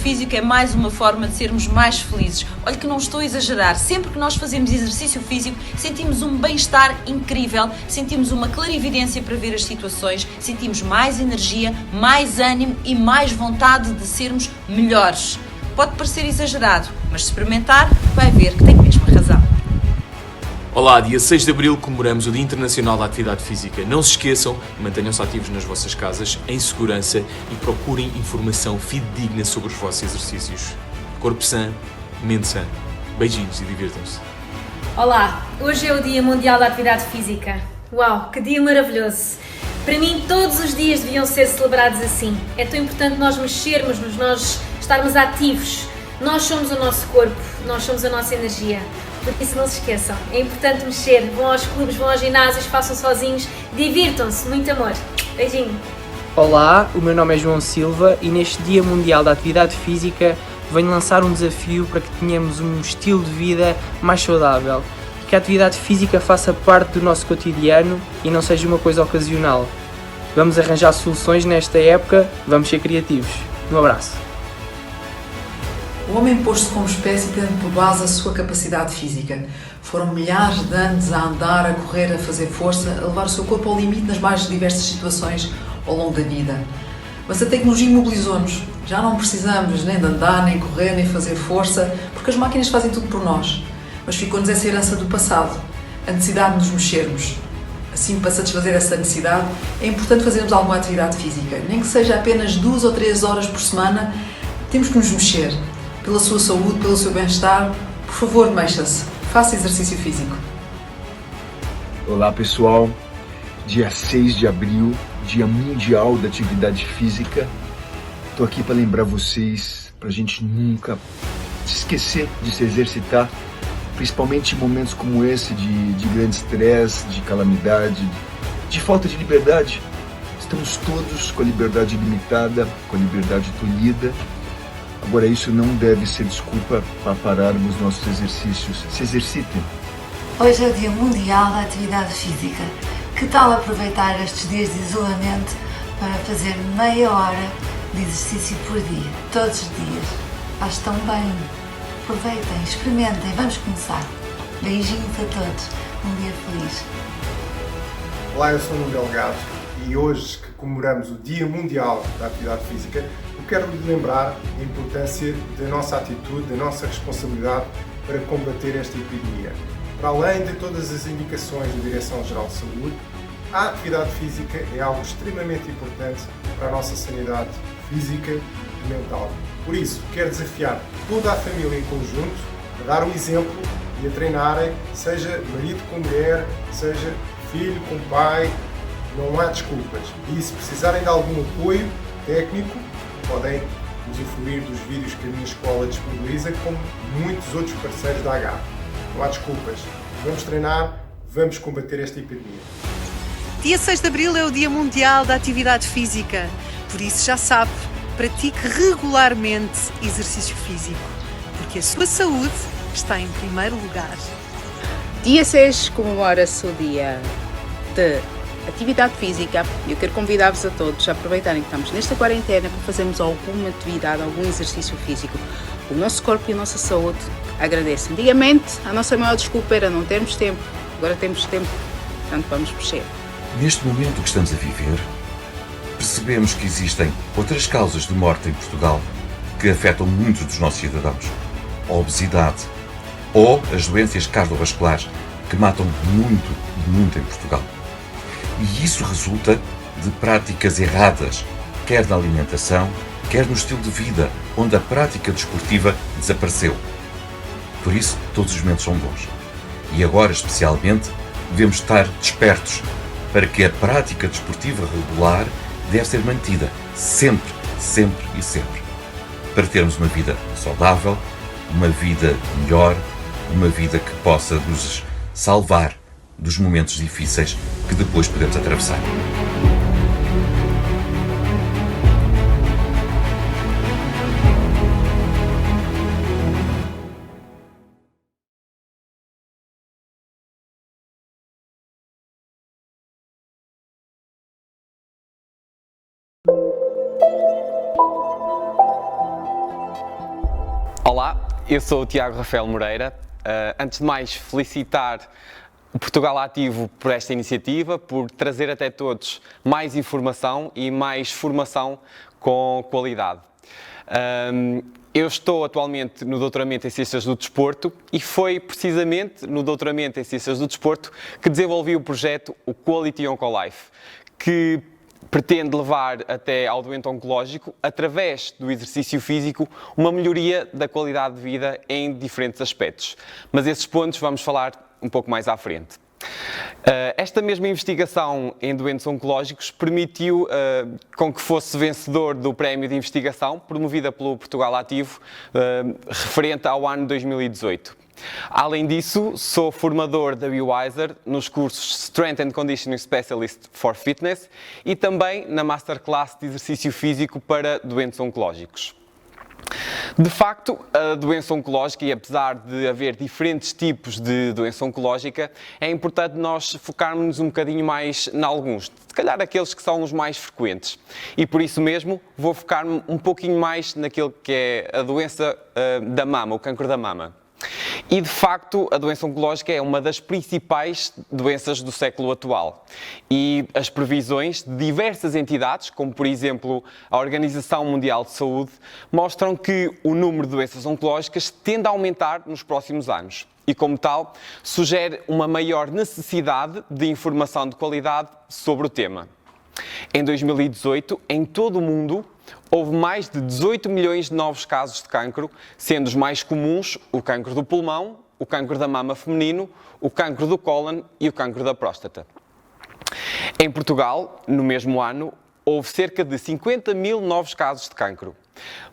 físico é mais uma forma de sermos mais felizes. Olha que não estou a exagerar, sempre que nós fazemos exercício físico sentimos um bem-estar incrível, sentimos uma clarividência para ver as situações, sentimos mais energia, mais ânimo e mais vontade de sermos melhores. Pode parecer exagerado, mas se experimentar vai ver que tem mesmo razão. Olá, dia 6 de Abril comemoramos o Dia Internacional da Atividade Física. Não se esqueçam, mantenham-se ativos nas vossas casas, em segurança e procurem informação fidedigna sobre os vossos exercícios. Corpo sã, mente sã. Beijinhos e divirtam-se. Olá, hoje é o Dia Mundial da Atividade Física. Uau, que dia maravilhoso! Para mim, todos os dias deviam ser celebrados assim. É tão importante nós mexermos-nos, nós estarmos ativos. Nós somos o nosso corpo, nós somos a nossa energia. Por isso não se esqueçam, é importante mexer, vão aos clubes, vão aos ginásios, façam sozinhos, divirtam-se, muito amor. Beijinho! Olá, o meu nome é João Silva e neste Dia Mundial da Atividade Física venho lançar um desafio para que tenhamos um estilo de vida mais saudável e que a atividade física faça parte do nosso cotidiano e não seja uma coisa ocasional. Vamos arranjar soluções nesta época, vamos ser criativos. Um abraço. O homem pôs-se como espécie tendo por base a sua capacidade física. Foram milhares de anos a andar, a correr, a fazer força, a levar o seu corpo ao limite nas mais diversas situações ao longo da vida. Mas a tecnologia mobilizou-nos. Já não precisamos nem de andar, nem correr, nem fazer força, porque as máquinas fazem tudo por nós. Mas ficou-nos essa herança do passado, a necessidade de nos mexermos. Assim, para satisfazer essa necessidade, é importante fazermos alguma atividade física. Nem que seja apenas 2 ou 3 horas por semana, temos que nos mexer. Pela sua saúde, pelo seu bem-estar, por favor, mexa-se, faça exercício físico. Olá pessoal, dia 6 de abril, Dia Mundial da Atividade Física. Estou aqui para lembrar vocês, para a gente nunca se esquecer de se exercitar, principalmente em momentos como esse de grande estresse, de calamidade, de falta de liberdade. Estamos todos com a liberdade limitada, com a liberdade tolhida. Agora, isso não deve ser desculpa para pararmos nossos exercícios. Se exercitem. Hoje é o Dia Mundial da Atividade Física. Que tal aproveitar estes dias de isolamento para fazer meia hora de exercício por dia, todos os dias? Faz tão bem. Aproveitem, experimentem, vamos começar. Beijinhos a todos. Um dia feliz. Olá, eu sou o Nuno Delgado e hoje que comemoramos o Dia Mundial da Atividade Física, quero lhe lembrar a importância da nossa atitude, da nossa responsabilidade para combater esta epidemia. Para além de todas as indicações da Direção-Geral de Saúde, a atividade física é algo extremamente importante para a nossa sanidade física e mental. Por isso, quero desafiar toda a família em conjunto a dar o exemplo e a treinarem, seja marido com mulher, seja filho com pai, não há desculpas. E se precisarem de algum apoio técnico, podem usufruir dos vídeos que a minha escola disponibiliza, como muitos outros parceiros da H. Não há desculpas. Vamos treinar, vamos combater esta epidemia. Dia 6 de Abril é o Dia Mundial da Atividade Física. Por isso já sabe, pratique regularmente exercício físico, porque a sua saúde está em primeiro lugar. Dia 6 comemora-se o Dia de Atividade Física. Eu quero convidar-vos a todos a aproveitarem que estamos nesta quarentena para fazermos alguma atividade, algum exercício físico. O nosso corpo e a nossa saúde agradecem. Antigamente, a nossa maior desculpa era não termos tempo. Agora temos tempo, portanto vamos mexer. Neste momento que estamos a viver, percebemos que existem outras causas de morte em Portugal que afetam muitos dos nossos cidadãos. A obesidade ou as doenças cardiovasculares que matam muito em Portugal. E isso resulta de práticas erradas, quer na alimentação, quer no estilo de vida, onde a prática desportiva desapareceu. Por isso, todos os momentos são bons. E agora, especialmente, devemos estar despertos para que a prática desportiva regular deve ser mantida, sempre, para termos uma vida saudável, uma vida melhor, uma vida que possa nos salvar dos momentos difíceis que depois podemos atravessar. Olá, eu sou o Tiago Rafael Moreira. Antes de mais, felicitar o Portugal Ativo por esta iniciativa, por trazer até todos mais informação e mais formação com qualidade. Eu estou atualmente no doutoramento em Ciências do Desporto e foi precisamente no doutoramento em Ciências do Desporto que desenvolvi o projeto o Quality Oncolife, que pretende levar até ao doente oncológico, através do exercício físico, uma melhoria da qualidade de vida em diferentes aspectos. Mas esses pontos vamos falar um pouco mais à frente. Esta mesma investigação em doentes oncológicos permitiu com que fosse vencedor do prémio de investigação promovida pelo Portugal Ativo referente ao ano 2018. Além disso, sou formador da BioWiser nos cursos Strength and Conditioning Specialist for Fitness e também na Masterclass de Exercício Físico para doentes oncológicos. De facto, a doença oncológica, e apesar de haver diferentes tipos de doença oncológica, é importante nós focarmos um bocadinho mais em alguns, se calhar aqueles que são os mais frequentes. E por isso mesmo vou focar-me um pouquinho mais naquilo que é a doença da mama, o cancro da mama. E, de facto, a doença oncológica é uma das principais doenças do século atual. E as previsões de diversas entidades, como, por exemplo, a Organização Mundial de Saúde, mostram que o número de doenças oncológicas tende a aumentar nos próximos anos. E, como tal, sugere uma maior necessidade de informação de qualidade sobre o tema. Em 2018, em todo o mundo, houve mais de 18 milhões de novos casos de cancro, sendo os mais comuns o cancro do pulmão, o cancro da mama feminino, o cancro do cólon e o cancro da próstata. Em Portugal, no mesmo ano, houve cerca de 50 mil novos casos de cancro,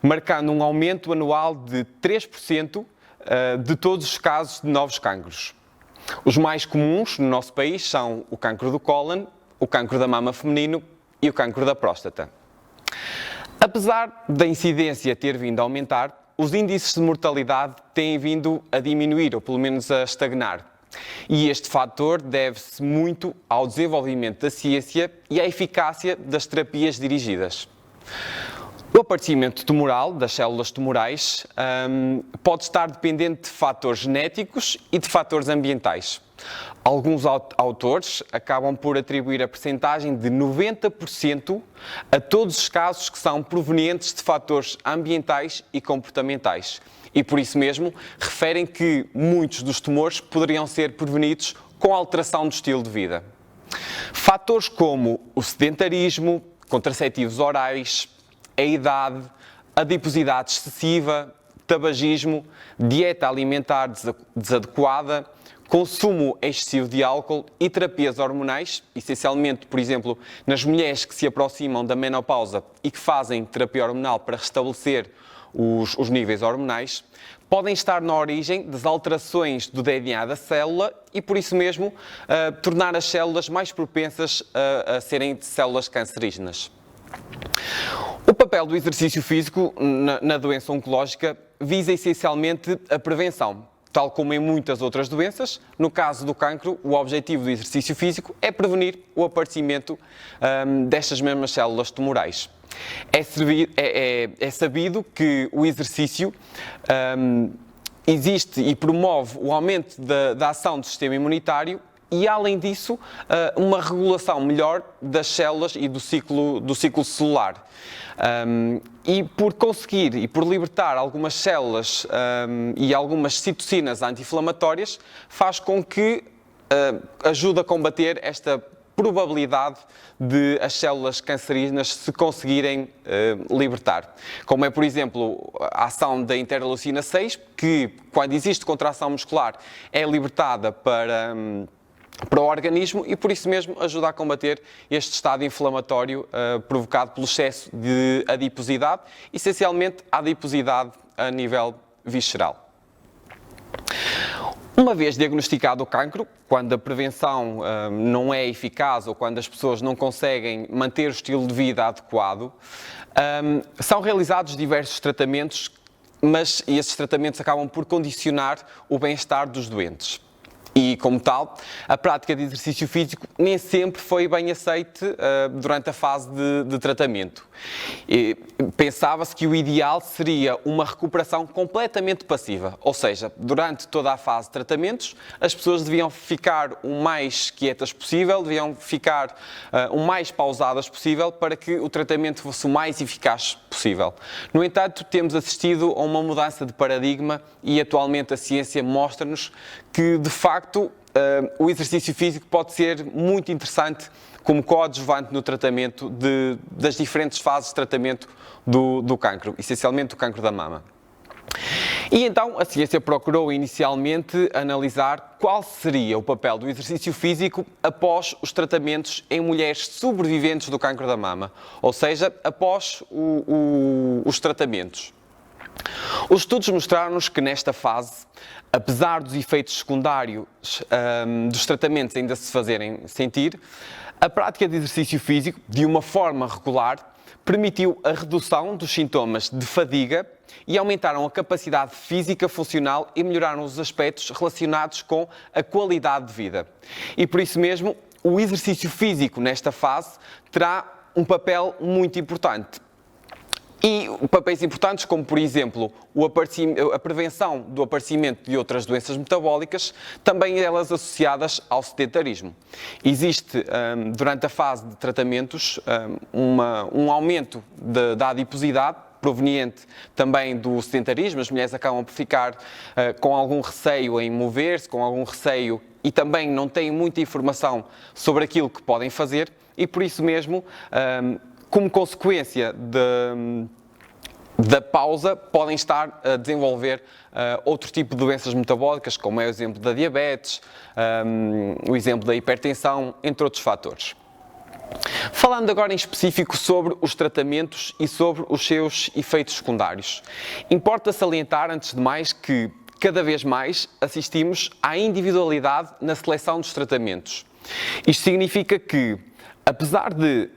marcando um aumento anual de 3% de todos os casos de novos cancros. Os mais comuns no nosso país são o cancro do cólon, o cancro da mama feminino e o cancro da próstata. Apesar da incidência ter vindo a aumentar, os índices de mortalidade têm vindo a diminuir, ou pelo menos a estagnar. E este fator deve-se muito ao desenvolvimento da ciência e à eficácia das terapias dirigidas. O aparecimento tumoral das células tumorais pode estar dependente de fatores genéticos e de fatores ambientais. Alguns autores acabam por atribuir a percentagem de 90% a todos os casos que são provenientes de fatores ambientais e comportamentais. E por isso mesmo referem que muitos dos tumores poderiam ser prevenidos com a alteração do estilo de vida. Fatores como o sedentarismo, contraceptivos orais, a idade, a adiposidade excessiva, tabagismo, dieta alimentar desadequada, consumo excessivo de álcool e terapias hormonais, essencialmente, por exemplo, nas mulheres que se aproximam da menopausa e que fazem terapia hormonal para restabelecer os níveis hormonais, podem estar na origem das alterações do DNA da célula e, por isso mesmo, tornar as células mais propensas a serem células cancerígenas. O papel do exercício físico na doença oncológica visa essencialmente a prevenção. Tal como em muitas outras doenças, no caso do cancro, o objetivo do exercício físico é prevenir o aparecimento destas mesmas células tumorais. É sabido que o exercício existe e promove o aumento da ação do sistema imunitário e, além disso, uma regulação melhor das células e do ciclo celular. E por conseguir e por libertar algumas células e algumas citocinas anti-inflamatórias, faz com que ajude a combater esta probabilidade de as células cancerígenas se conseguirem libertar. Como é, por exemplo, a ação da interleucina 6, que, quando existe contração muscular, é libertada para o organismo e, por isso mesmo, ajuda a combater este estado inflamatório provocado pelo excesso de adiposidade, essencialmente a adiposidade a nível visceral. Uma vez diagnosticado o cancro, quando a prevenção não é eficaz ou quando as pessoas não conseguem manter o estilo de vida adequado, são realizados diversos tratamentos, mas esses tratamentos acabam por condicionar o bem-estar dos doentes. E, como tal, a prática de exercício físico nem sempre foi bem aceite durante a fase de tratamento. Pensava-se que o ideal seria uma recuperação completamente passiva, ou seja, durante toda a fase de tratamentos, as pessoas deviam ficar o mais quietas possível, deviam ficar o mais pausadas possível para que o tratamento fosse o mais eficaz possível. No entanto, temos assistido a uma mudança de paradigma e atualmente a ciência mostra-nos que, de facto, o exercício físico pode ser muito interessante como coadjuvante no tratamento das diferentes fases de tratamento do cancro, essencialmente do cancro da mama. E então a ciência procurou inicialmente analisar qual seria o papel do exercício físico após os tratamentos em mulheres sobreviventes do cancro da mama, ou seja, após os tratamentos. Os estudos mostraram-nos que nesta fase, apesar dos efeitos secundários dos tratamentos ainda se fazerem sentir, a prática de exercício físico, de uma forma regular, permitiu a redução dos sintomas de fadiga e aumentaram a capacidade física funcional e melhoraram os aspectos relacionados com a qualidade de vida. E por isso mesmo, o exercício físico nesta fase terá um papel muito importante. E papéis importantes como, por exemplo, a prevenção do aparecimento de outras doenças metabólicas, também elas associadas ao sedentarismo. Existe, durante a fase de tratamentos, um aumento da adiposidade, proveniente também do sedentarismo. As mulheres acabam por ficar com algum receio em mover-se, com algum receio e também não têm muita informação sobre aquilo que podem fazer e, por isso mesmo, como consequência da pausa, podem estar a desenvolver outro tipo de doenças metabólicas, como é o exemplo da diabetes, o exemplo da hipertensão, entre outros fatores. Falando agora em específico sobre os tratamentos e sobre os seus efeitos secundários, importa salientar, antes de mais, que cada vez mais assistimos à individualidade na seleção dos tratamentos. Isto significa que, apesar de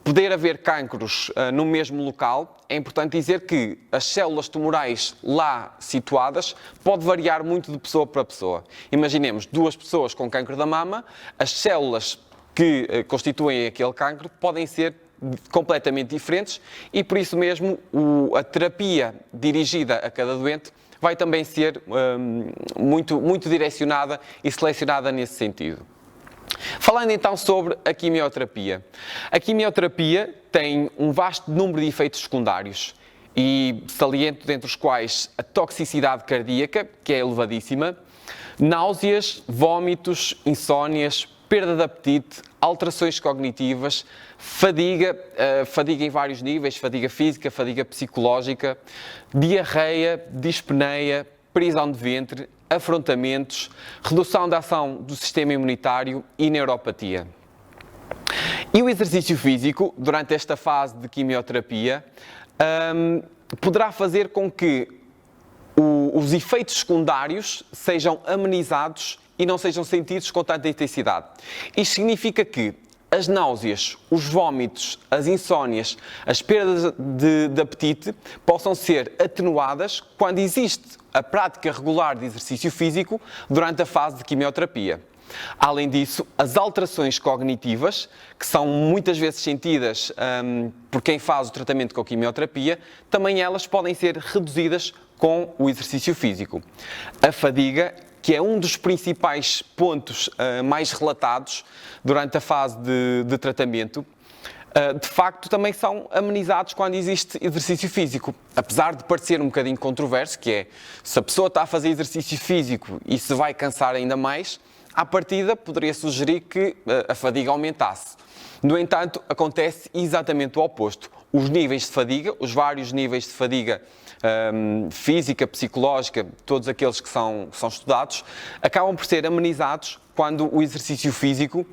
poder haver cancros no mesmo local, é importante dizer que as células tumorais lá situadas pode variar muito de pessoa para pessoa. Imaginemos 2 pessoas com cancro da mama, as células que constituem aquele cancro podem ser completamente diferentes e, por isso mesmo, a terapia dirigida a cada doente vai também ser muito direcionada e selecionada nesse sentido. Falando então sobre a quimioterapia. A quimioterapia tem um vasto número de efeitos secundários e saliento dentre os quais a toxicidade cardíaca, que é elevadíssima, náuseas, vômitos, insónias, perda de apetite, alterações cognitivas, fadiga em vários níveis, fadiga física, fadiga psicológica, diarreia, dispneia, prisão de ventre, afrontamentos, redução da ação do sistema imunitário e neuropatia. E o exercício físico, durante esta fase de quimioterapia, poderá fazer com que os efeitos secundários sejam amenizados e não sejam sentidos com tanta intensidade. Isto significa que as náuseas, os vômitos, as insónias, as perdas de apetite possam ser atenuadas quando existe a prática regular de exercício físico durante a fase de quimioterapia. Além disso, as alterações cognitivas, que são muitas vezes sentidas por quem faz o tratamento com quimioterapia, também elas podem ser reduzidas com o exercício físico. A fadiga, que é um dos principais pontos mais relatados durante a fase de tratamento, de facto também são amenizados quando existe exercício físico. Apesar de parecer um bocadinho controverso, que é, se a pessoa está a fazer exercício físico e se vai cansar ainda mais, à partida poderia sugerir que a fadiga aumentasse. No entanto, acontece exatamente o oposto. Os níveis de fadiga, os vários níveis de fadiga física, psicológica, todos aqueles que são estudados, acabam por ser amenizados quando o exercício físico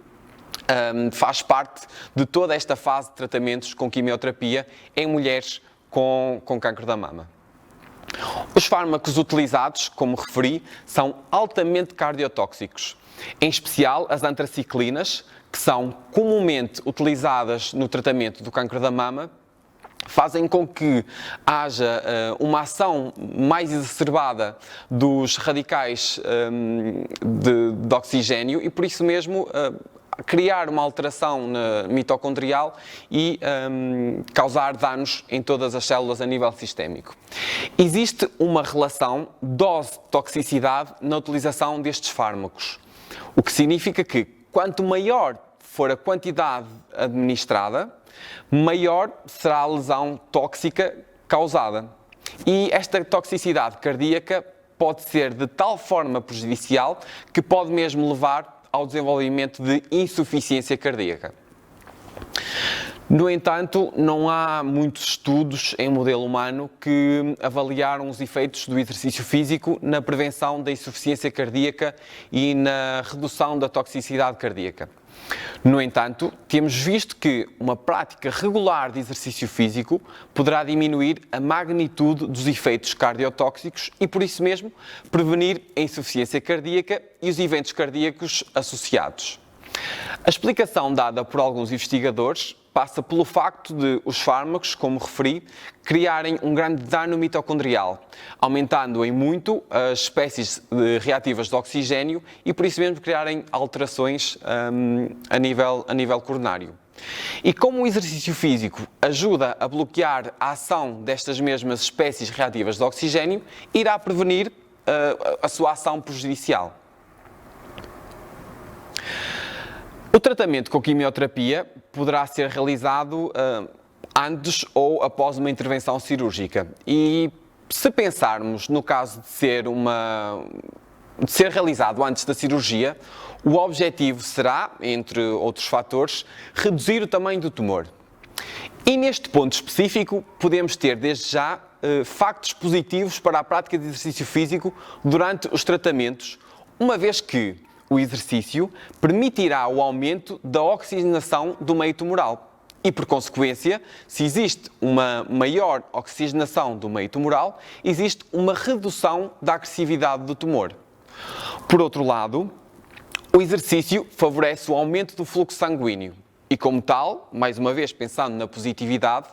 faz parte de toda esta fase de tratamentos com quimioterapia em mulheres com cancro da mama. Os fármacos utilizados, como referi, são altamente cardiotóxicos, em especial as antraciclinas, que são comumente utilizadas no tratamento do cancro da mama fazem com que haja uma ação mais exacerbada dos radicais de oxigênio e, por isso mesmo, criar uma alteração mitocondrial e causar danos em todas as células a nível sistémico. Existe uma relação dose-toxicidade na utilização destes fármacos, o que significa que quanto maior for a quantidade administrada, maior será a lesão tóxica causada. E esta toxicidade cardíaca pode ser de tal forma prejudicial que pode mesmo levar ao desenvolvimento de insuficiência cardíaca. No entanto, não há muitos estudos em modelo humano que avaliaram os efeitos do exercício físico na prevenção da insuficiência cardíaca e na redução da toxicidade cardíaca. No entanto, temos visto que uma prática regular de exercício físico poderá diminuir a magnitude dos efeitos cardiotóxicos e, por isso mesmo, prevenir a insuficiência cardíaca e os eventos cardíacos associados. A explicação dada por alguns investigadores passa pelo facto de os fármacos, como referi, criarem um grande dano mitocondrial, aumentando em muito as espécies reativas de oxigênio e por isso mesmo criarem alterações a nível coronário. E como o exercício físico ajuda a bloquear a ação destas mesmas espécies reativas de oxigênio, irá prevenir a sua ação prejudicial. O tratamento com quimioterapia poderá ser realizado antes ou após uma intervenção cirúrgica. E se pensarmos no caso de ser realizado antes da cirurgia, o objetivo será, entre outros fatores, reduzir o tamanho do tumor. E neste ponto específico, podemos ter desde já factos positivos para a prática de exercício físico durante os tratamentos, uma vez que o exercício permitirá o aumento da oxigenação do meio tumoral e, por consequência, se existe uma maior oxigenação do meio tumoral, existe uma redução da agressividade do tumor. Por outro lado, o exercício favorece o aumento do fluxo sanguíneo e, como tal, mais uma vez pensando na positividade,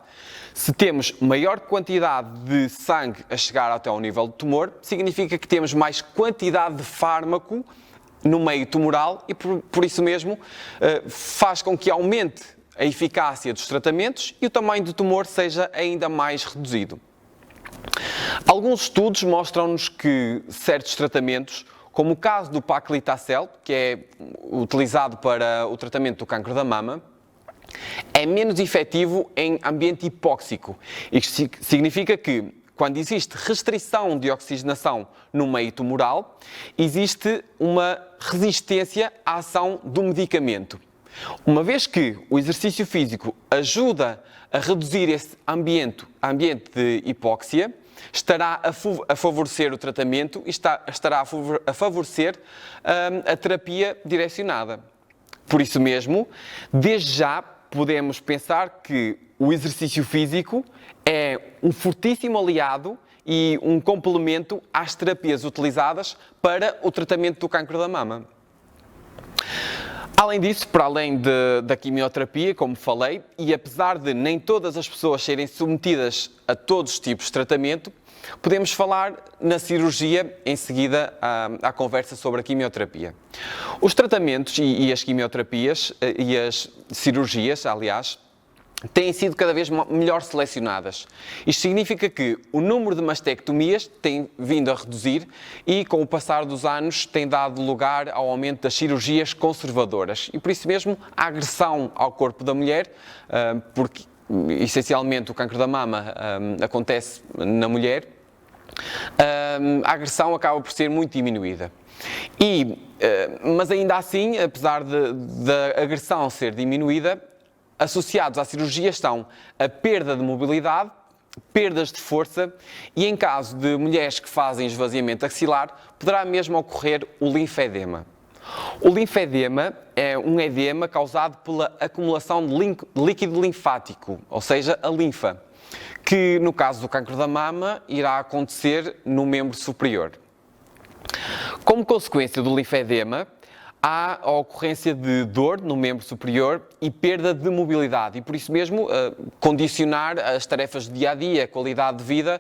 se temos maior quantidade de sangue a chegar até ao nível do tumor, significa que temos mais quantidade de fármaco no meio tumoral e, por isso mesmo, faz com que aumente a eficácia dos tratamentos e o tamanho do tumor seja ainda mais reduzido. Alguns estudos mostram-nos que certos tratamentos, como o caso do Paclitaxel, que é utilizado para o tratamento do cancro da mama, é menos efetivo em ambiente hipóxico. Isto significa que, quando existe restrição de oxigenação no meio tumoral, existe uma resistência à ação do medicamento. Uma vez que o exercício físico ajuda a reduzir esse ambiente de hipóxia, estará a favorecer o tratamento e estará a favorecer a terapia direcionada. Por isso mesmo, desde já podemos pensar que o exercício físico é um fortíssimo aliado e um complemento às terapias utilizadas para o tratamento do cancro da mama. Além disso, para além da quimioterapia, como falei, e apesar de nem todas as pessoas serem submetidas a todos os tipos de tratamento, podemos falar na cirurgia em seguida à conversa sobre a quimioterapia. Os tratamentos e as quimioterapias e as cirurgias, aliás, têm sido cada vez melhor selecionadas. Isto significa que o número de mastectomias tem vindo a reduzir e, com o passar dos anos, tem dado lugar ao aumento das cirurgias conservadoras. E, por isso mesmo, a agressão ao corpo da mulher, porque essencialmente o cancro da mama acontece na mulher, a agressão acaba por ser muito diminuída. Mas ainda assim, apesar da agressão ser diminuída, associados à cirurgia estão a perda de mobilidade, perdas de força e, em caso de mulheres que fazem esvaziamento axilar, poderá mesmo ocorrer o linfedema. O linfedema é um edema causado pela acumulação de líquido linfático, ou seja, a linfa, que no caso do cancro da mama irá acontecer no membro superior. Como consequência do linfedema, há a ocorrência de dor no membro superior e perda de mobilidade e, por isso mesmo, condicionar as tarefas do dia-a-dia, a qualidade de vida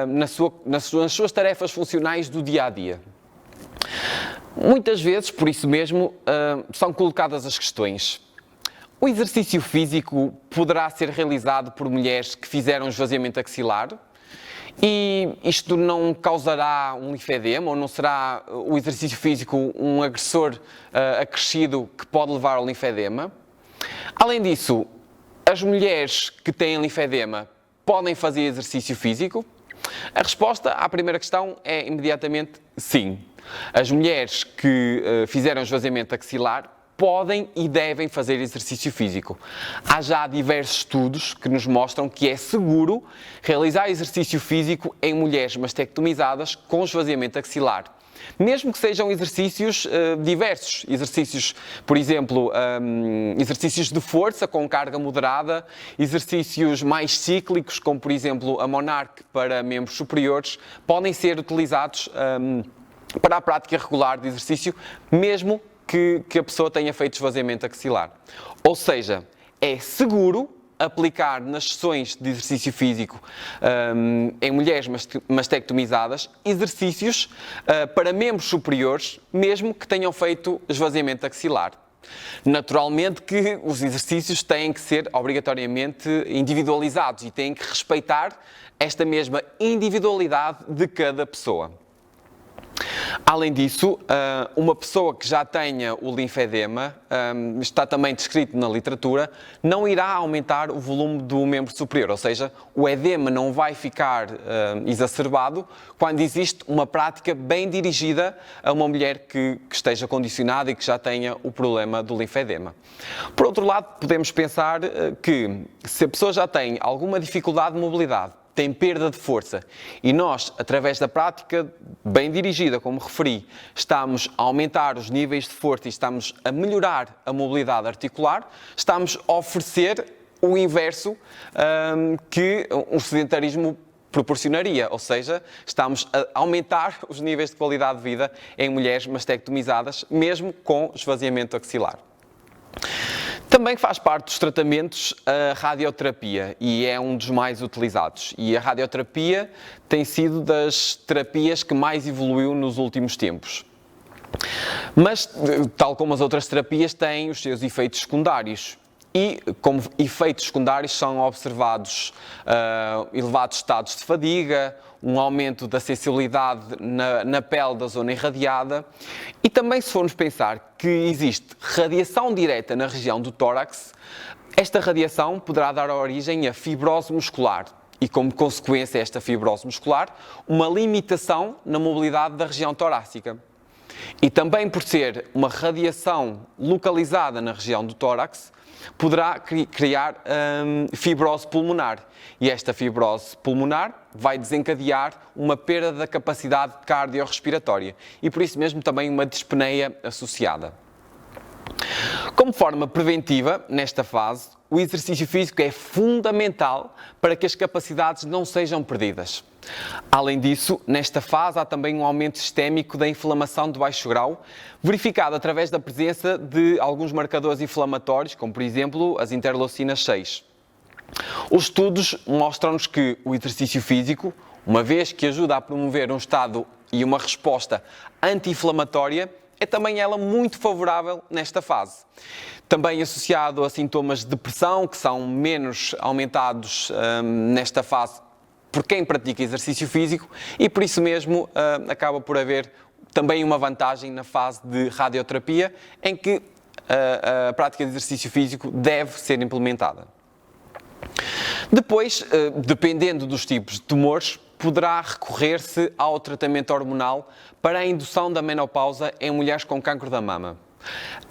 nas suas tarefas funcionais do dia-a-dia. Muitas vezes, por isso mesmo, são colocadas as questões. O exercício físico poderá ser realizado por mulheres que fizeram esvaziamento axilar? E isto não causará um linfedema ou não será o exercício físico um agressor acrescido que pode levar ao linfedema? Além disso, as mulheres que têm linfedema podem fazer exercício físico? A resposta à primeira questão é imediatamente sim. As mulheres que fizeram esvaziamento axilar podem e devem fazer exercício físico. Há já diversos estudos que nos mostram que é seguro realizar exercício físico em mulheres mastectomizadas com esvaziamento axilar. Mesmo que sejam exercícios diversos, exercícios, por exemplo, exercícios de força com carga moderada, exercícios mais cíclicos, como por exemplo a Monarch para membros superiores, podem ser utilizados para a prática regular de exercício, mesmo que a pessoa tenha feito esvaziamento axilar. Ou seja, é seguro aplicar nas sessões de exercício físico em mulheres mastectomizadas exercícios para membros superiores, mesmo que tenham feito esvaziamento axilar. Naturalmente que os exercícios têm que ser obrigatoriamente individualizados e têm que respeitar esta mesma individualidade de cada pessoa. Além disso, uma pessoa que já tenha o linfedema, está também descrito na literatura, não irá aumentar o volume do membro superior, ou seja, o edema não vai ficar exacerbado quando existe uma prática bem dirigida a uma mulher que esteja condicionada e que já tenha o problema do linfedema. Por outro lado, podemos pensar que se a pessoa já tem alguma dificuldade de mobilidade, tem perda de força e nós, através da prática bem dirigida, como referi, estamos a aumentar os níveis de força e estamos a melhorar a mobilidade articular, estamos a oferecer o inverso que um sedentarismo proporcionaria, ou seja, estamos a aumentar os níveis de qualidade de vida em mulheres mastectomizadas, mesmo com esvaziamento axilar. Também faz parte dos tratamentos a radioterapia e é um dos mais utilizados. E a radioterapia tem sido das terapias que mais evoluiu nos últimos tempos. Mas, tal como as outras terapias, tem os seus efeitos secundários. E, como efeitos secundários, são observados elevados estados de fadiga, um aumento da sensibilidade na pele da zona irradiada e também, se formos pensar que existe radiação direta na região do tórax, esta radiação poderá dar origem a fibrose muscular e, como consequência esta fibrose muscular, uma limitação na mobilidade da região torácica. E também por ser uma radiação localizada na região do tórax, poderá criar fibrose pulmonar. E esta fibrose pulmonar vai desencadear uma perda da capacidade cardiorrespiratória e, por isso mesmo, também uma dispneia associada. Como forma preventiva, nesta fase, o exercício físico é fundamental para que as capacidades não sejam perdidas. Além disso, nesta fase há também um aumento sistémico da inflamação de baixo grau, verificado através da presença de alguns marcadores inflamatórios, como por exemplo as interleucinas 6. Os estudos mostram-nos que o exercício físico, uma vez que ajuda a promover um estado e uma resposta anti-inflamatória, é também ela muito favorável nesta fase. Também associado a sintomas de depressão, que são menos aumentados nesta fase por quem pratica exercício físico e por isso mesmo acaba por haver também uma vantagem na fase de radioterapia em que a prática de exercício físico deve ser implementada. Depois, dependendo dos tipos de tumores, poderá recorrer-se ao tratamento hormonal para a indução da menopausa em mulheres com cancro da mama.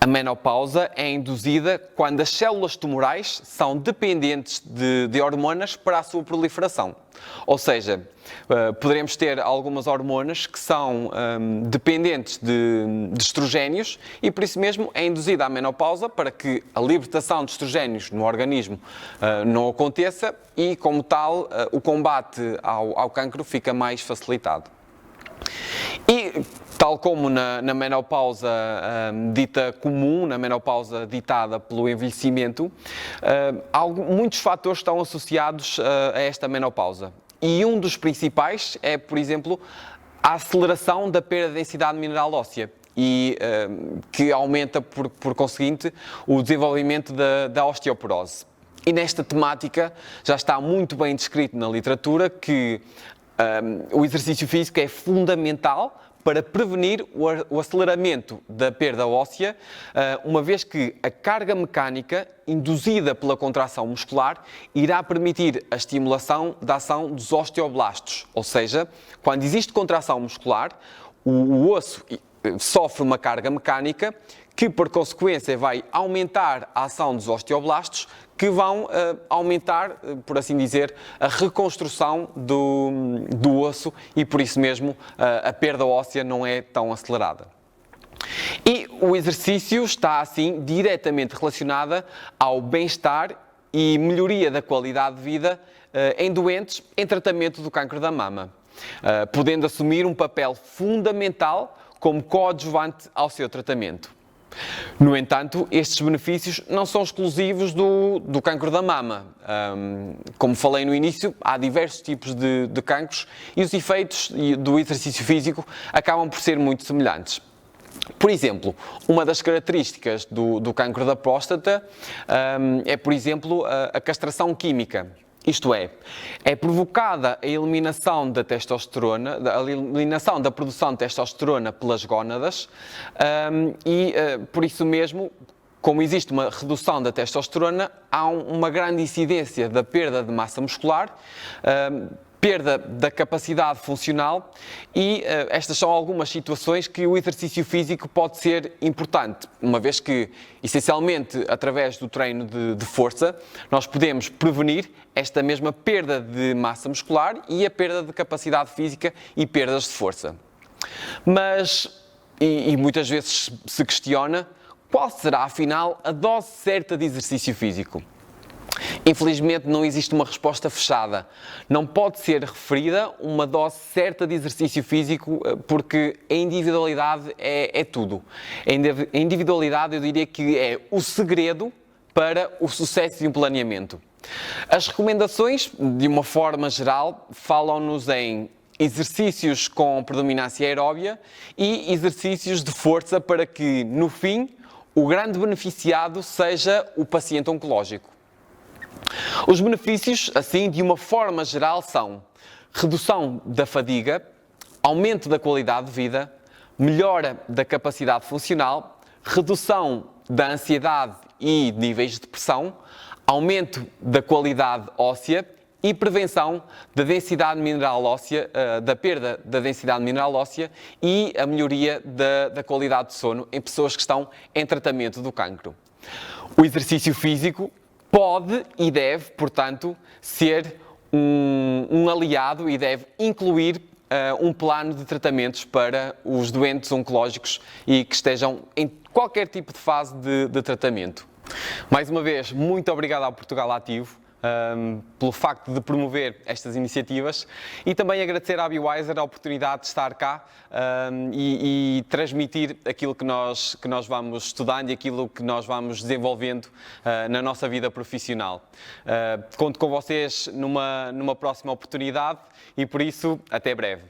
A menopausa é induzida quando as células tumorais são dependentes de hormonas para a sua proliferação. Ou seja, poderemos ter algumas hormonas que são dependentes de estrogénios e por isso mesmo é induzida a menopausa para que a libertação de estrogénios no organismo não aconteça e, como tal, o combate ao cancro fica mais facilitado. E Tal como na menopausa dita comum, na menopausa ditada pelo envelhecimento, muitos fatores estão associados a esta menopausa. E um dos principais é, por exemplo, a aceleração da perda de densidade mineral óssea, e que aumenta, por conseguinte, o desenvolvimento da osteoporose. E nesta temática já está muito bem descrito na literatura que o exercício físico é fundamental para prevenir o aceleramento da perda óssea, uma vez que a carga mecânica induzida pela contração muscular irá permitir a estimulação da ação dos osteoblastos, ou seja, quando existe contração muscular, o osso sofre uma carga mecânica que, por consequência, vai aumentar a ação dos osteoblastos, que vão aumentar, por assim dizer, a reconstrução do osso e, por isso mesmo, a perda óssea não é tão acelerada. E o exercício está, assim, diretamente relacionado ao bem-estar e melhoria da qualidade de vida em doentes em tratamento do cancro da mama, podendo assumir um papel fundamental como coadjuvante ao seu tratamento. No entanto, estes benefícios não são exclusivos do cancro da mama. Como falei no início, há diversos tipos de cancros e os efeitos do exercício físico acabam por ser muito semelhantes. Por exemplo, uma das características do cancro da próstata é, por exemplo, a castração química. Isto é provocada a eliminação da testosterona, a eliminação da produção de testosterona pelas gónadas por isso mesmo, como existe uma redução da testosterona, há uma grande incidência da perda de massa muscular, perda da capacidade funcional e estas são algumas situações que o exercício físico pode ser importante, uma vez que, essencialmente, através do treino de força, nós podemos prevenir esta mesma perda de massa muscular e a perda de capacidade física e perdas de força. Mas, e muitas vezes se questiona, qual será, afinal, a dose certa de exercício físico? Infelizmente não existe uma resposta fechada. Não pode ser referida uma dose certa de exercício físico porque a individualidade é tudo. A individualidade, eu diria que é o segredo para o sucesso de um planeamento. As recomendações, de uma forma geral, falam-nos em exercícios com predominância aeróbia e exercícios de força para que, no fim, o grande beneficiado seja o paciente oncológico. Os benefícios, assim, de uma forma geral, são redução da fadiga, aumento da qualidade de vida, melhora da capacidade funcional, redução da ansiedade e níveis de depressão, aumento da qualidade óssea e prevenção da densidade mineral óssea, da perda da densidade mineral óssea e a melhoria da qualidade de sono em pessoas que estão em tratamento do cancro. O exercício físico pode e deve, portanto, ser um aliado e deve incluir um plano de tratamentos para os doentes oncológicos e que estejam em qualquer tipo de fase de tratamento. Mais uma vez, muito obrigado ao Portugal Ativo pelo facto de promover estas iniciativas e também agradecer à Bewiser a oportunidade de estar cá e transmitir aquilo que nós vamos estudando e aquilo que nós vamos desenvolvendo na nossa vida profissional. Conto com vocês numa próxima oportunidade e por isso, até breve.